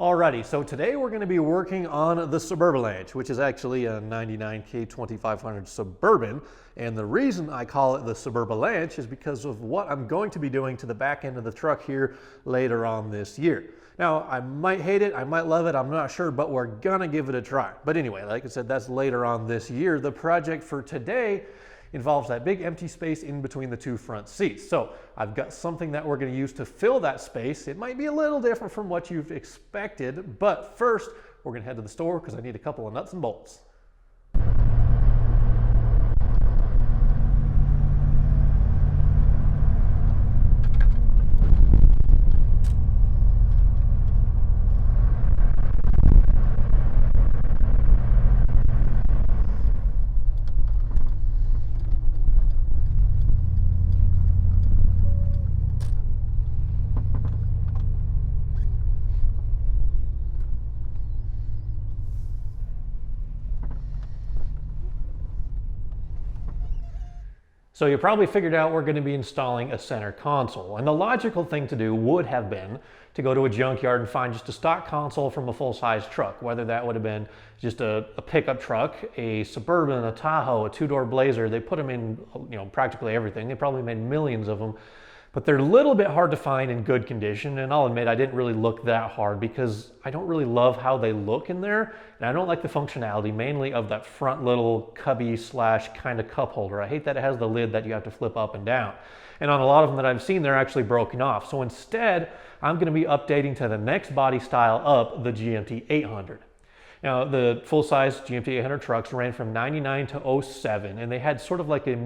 Alrighty, so today we're going to be working on the Suburbalanche, which is actually a 99 K2500 Suburban. And the reason I call it the Suburbalanche is because of what I'm going to be doing to the back end of the truck here later on this year. Now, I might hate it, I might love it, I'm not sure, but we're gonna give it a try. But anyway, like I said, that's later on this year. The project for today involves that big empty space in between the two front seats. So I've got something that we're going to use to fill that space. It might be a little different from what you've expected, but first we're going to head to the store because I need a couple of nuts and bolts. So you probably figured out we're going to be installing a center console, and the logical thing to do would have been to go to a junkyard and find just a stock console from a full-size truck, whether that would have been just a pickup truck, a Suburban, a Tahoe, a two-door Blazer. They put them in, practically everything. They probably made millions of them, but they're a little bit hard to find in good condition. And I'll admit I didn't really look that hard because I don't really love how they look in there, and I don't like the functionality mainly of that front little cubby slash kind of cup holder. I hate that it has the lid that you have to flip up and down. And on a lot of them that I've seen, they're actually broken off. So instead, I'm going to be updating to the next body style up, the GMT 800. Now, the full-size GMT 800 trucks ran from 99 to 07, and they had sort of like a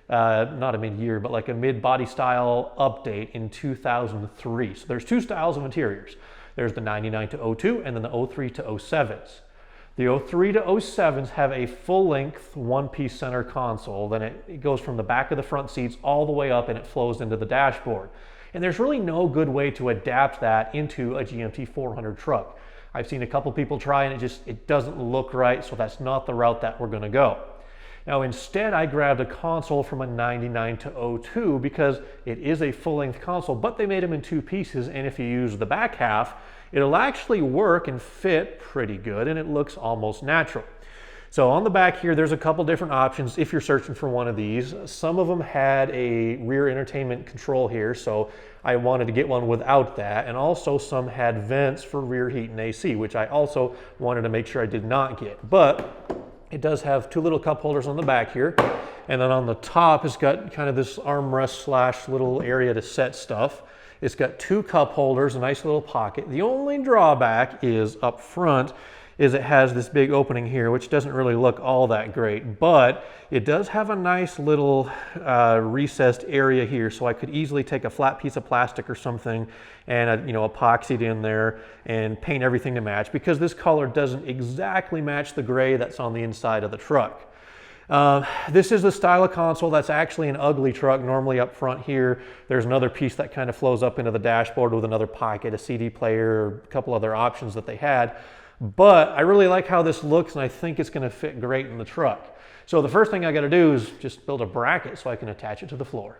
not a mid-year, but like a mid-body style update in 2003. So there's two styles of interiors. There's the 99 to 02 and then the 03 to 07s. The 03 to 07s have a full-length one-piece center console. Then it goes from the back of the front seats all the way up and it flows into the dashboard. And there's really no good way to adapt that into a GMT 400 truck. I've seen a couple people try and it doesn't look right, so that's not the route that we're going to go. Now instead I grabbed a console from a 99 to 02 because it is a full-length console, but they made them in two pieces, and if you use the back half, it'll actually work and fit pretty good, and it looks almost natural. So on the back here, there's a couple different options if you're searching for one of these. Some of them had a rear entertainment control here, so I wanted to get one without that, and also some had vents for rear heat and AC, which I also wanted to make sure I did not get. But it does have two little cup holders on the back here, and then on the top it's got kind of this armrest slash little area to set stuff. It's got two cup holders, a nice little pocket. The only drawback is up front is it has this big opening here, which doesn't really look all that great, but it does have a nice little recessed area here, so I could easily take a flat piece of plastic or something and epoxy it in there and paint everything to match, because this color doesn't exactly match the gray that's on the inside of the truck. This is the style of console that's actually an ugly truck. Normally up front here, there's another piece that kind of flows up into the dashboard with another pocket, a CD player, a couple other options that they had. But I really like how this looks, and I think it's going to fit great in the truck. So the first thing I got to do is just build a bracket so I can attach it to the floor.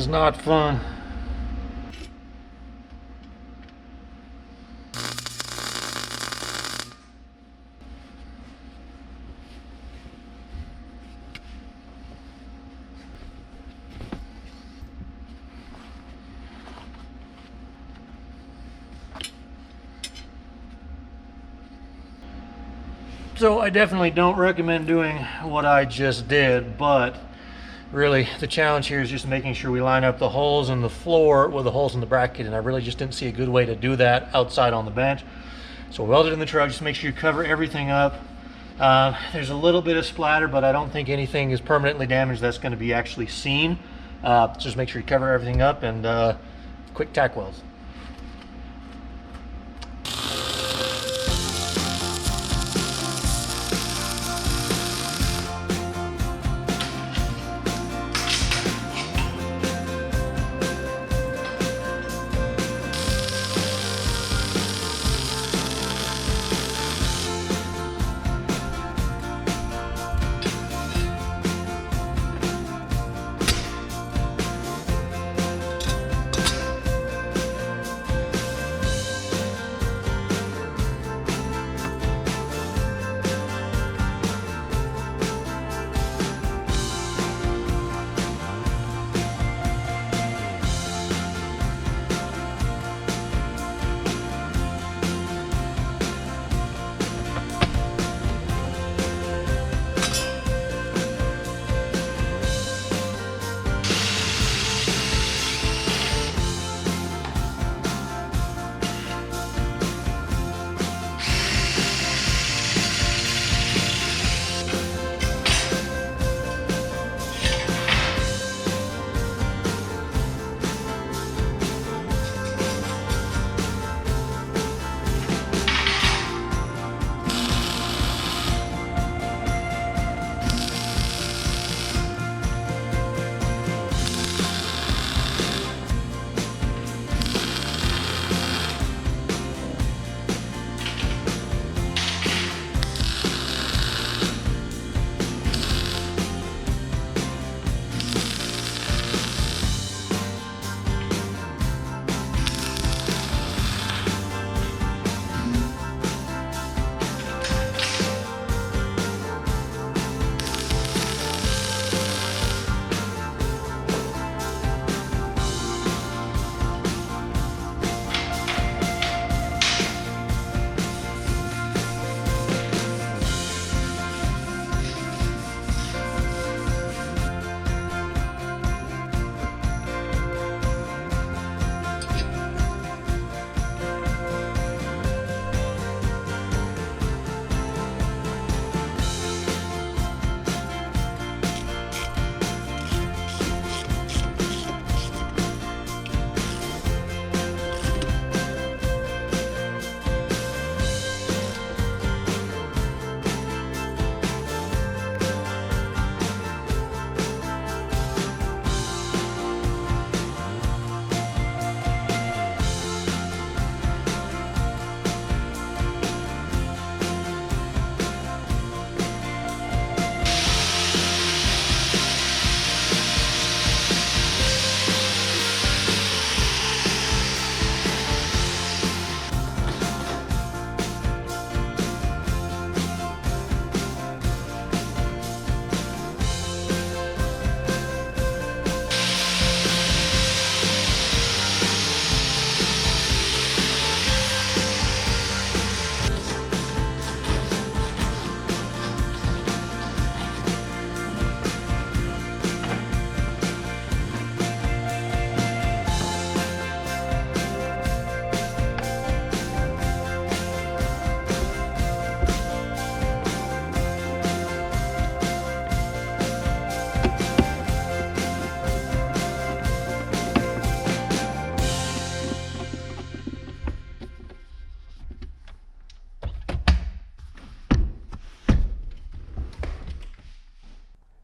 is not fun. So I definitely don't recommend doing what I just did, but really the challenge here is just making sure we line up the holes in the floor with the holes in the bracket, and I really just didn't see a good way to do that outside on the bench. So welded in the truck. Just make sure you cover everything up. There's a little bit of splatter, but I don't think anything is permanently damaged that's going to be actually seen. Just make sure you cover everything up, and quick tack welds.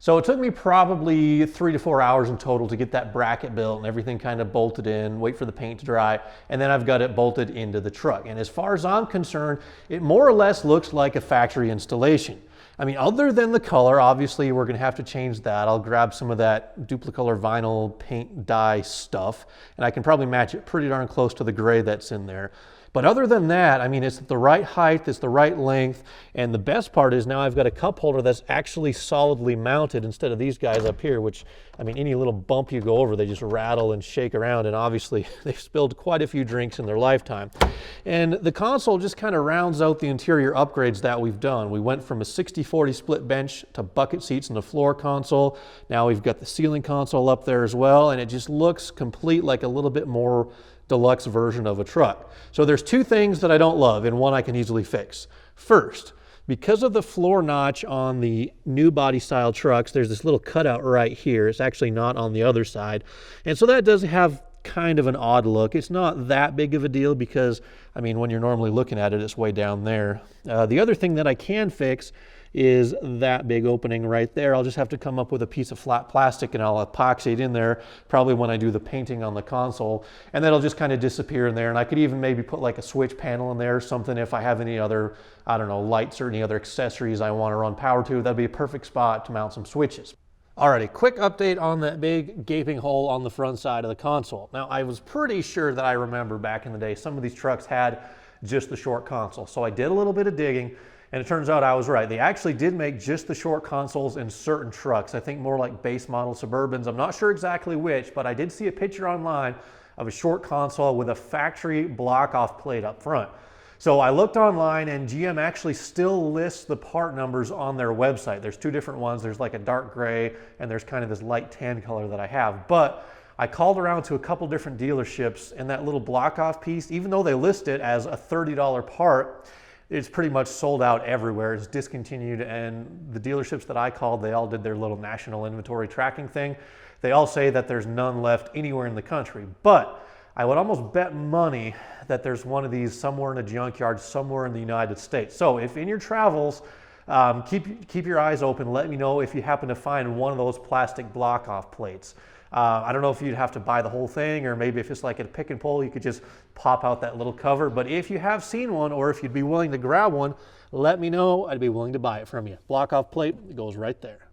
So it took me probably 3 to 4 hours in total to get that bracket built and everything kind of bolted in, wait for the paint to dry, and then I've got it bolted into the truck. And as far as I'm concerned, it more or less looks like a factory installation. I mean, other than the color, obviously we're gonna have to change that. I'll grab some of that duplicolor vinyl paint dye stuff, and I can probably match it pretty darn close to the gray that's in there. But other than that, I mean, it's the right height, it's the right length, and the best part is now I've got a cup holder that's actually solidly mounted instead of these guys up here, which, I mean, any little bump you go over, they just rattle and shake around, and obviously they've spilled quite a few drinks in their lifetime. And the console just kind of rounds out the interior upgrades that we've done. We went from a 60-40 split bench to bucket seats in the floor console. Now we've got the ceiling console up there as well, and it just looks complete, like a little bit more deluxe version of a truck. So there's two things that I don't love, and one I can easily fix. First, because of the floor notch on the new body style trucks, there's this little cutout right here. It's actually not on the other side. And so that does have kind of an odd look. It's not that big of a deal because, I mean, when you're normally looking at it, it's way down there. The other thing that I can fix is that big opening right there. I'll just have to come up with a piece of flat plastic and I'll epoxy it in there probably when I do the painting on the console, and that'll just kind of disappear in there. And I could even maybe put like a switch panel in there or something if I have any other, I don't know, lights or any other accessories I want to run power to. That'd be a perfect spot to mount some switches. Alrighty, quick update on that big gaping hole on the front side of the console. Now, I was pretty sure that I remember back in the day some of these trucks had just the short console, so I did a little bit of digging. And it turns out I was right. They actually did make just the short consoles in certain trucks. I think more like base model Suburbans. I'm not sure exactly which, but I did see a picture online of a short console with a factory block-off plate up front. So I looked online, and GM actually still lists the part numbers on their website. There's two different ones. There's like a dark gray, and there's kind of this light tan color that I have. But I called around to a couple different dealerships, and that little block-off piece, even though they list it as a $30 part, it's pretty much sold out everywhere. It's discontinued, and the dealerships that I called, they all did their little national inventory tracking thing. They all say that there's none left anywhere in the country. But I would almost bet money that there's one of these somewhere in a junkyard, somewhere in the United States. So if in your travels, keep your eyes open. Let me know if you happen to find one of those plastic block-off plates. I don't know if you'd have to buy the whole thing, or maybe if it's like a pick and pull, you could just pop out that little cover. But if you have seen one, or if you'd be willing to grab one, let me know. I'd be willing to buy it from you. Block-off plate, it goes right there.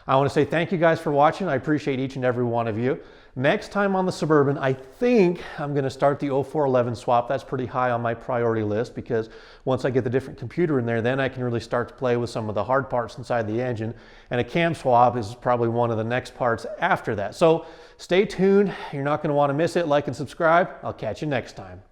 I want to say thank you guys for watching. I appreciate each and every one of you. Next time on the Suburban, I think I'm going to start the 0411 swap. That's pretty high on my priority list, because once I get the different computer in there, then I can really start to play with some of the hard parts inside the engine. And a cam swap is probably one of the next parts after that. So stay tuned. You're not going to want to miss it. Like and subscribe. I'll catch you next time.